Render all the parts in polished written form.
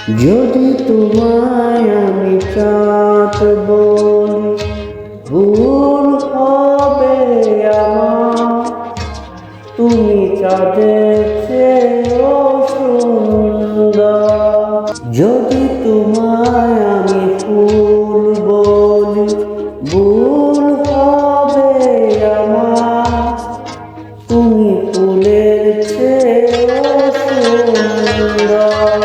যদি তোমায় আমি চাঁদ বলি, ভুল হবে আমার। তুমি চাঁদের চেয়েও সুন্দর। যদি তোমায় আমি ফুল বলি, ভুল হবে আমার। তুমি ফুলের চেয়েও সুন্দর।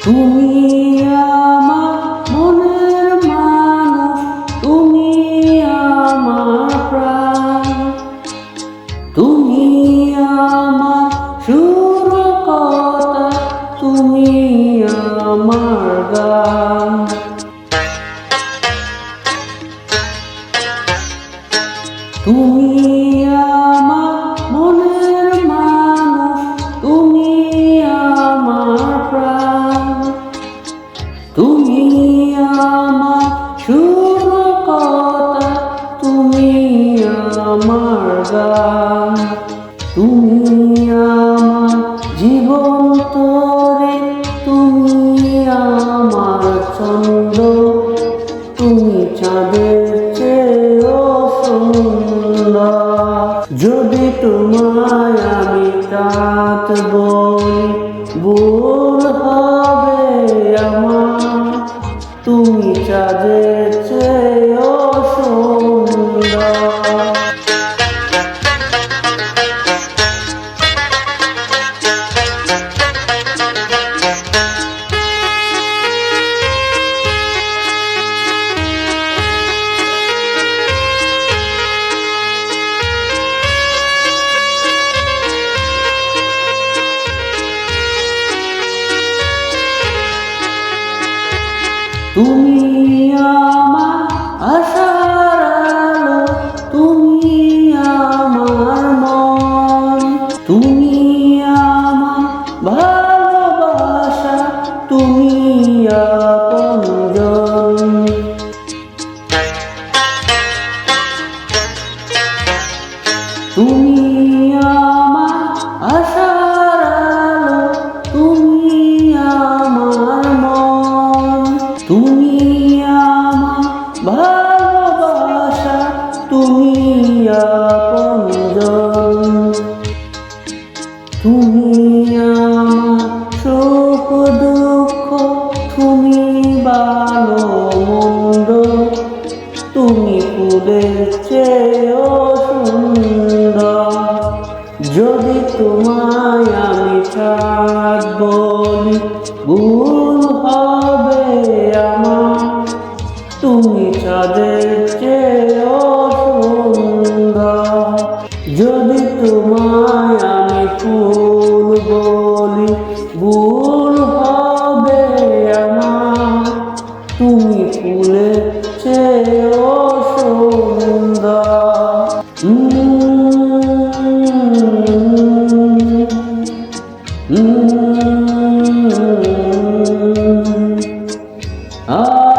তুমি আমার মনের মানুষ, তুমি আমার প্রাণ। তুমি আমার সুর কথা, তুমি আমার গান। তুমি আমার মনের মানুষ, তুমি আমার প্রাণ। তুমি আমার সুর কথা, তুমি আমার গান। তুমি আমার জীবন তোরে, তুমি আমার ছন্দ। তুমি চাঁদের চেয়েও সুন্দর। যদি তোমায় আমি রাত বলি, ভুল হবে আমার। তুমি চাঁদের চেয়েও সুন্দর। তুমি আমার আশার আলো, তুমি আমার মন। তুমি আমার ভালোবাসা, তুমি আপনজন। তুমি আমার আশার আলো, তুমি আমার মন। তুমি আমার ভালোবাসা, তুমি আপনজন। তুমি আমার সুখ দুঃখ, তুমি ভালো মন্দ। তুমি ফুলের চেয়েও সুন্দর। যদি তোমায় আমি চাঁদ বলি, ভুল হবে আমার। তুমি চাঁদের চেয়েও সুন্দর। যদি তোমায় আমি ফুল বলি, ভুল হবে আমার। তুমি ফুলের চেয়েও সুন্দর। Ah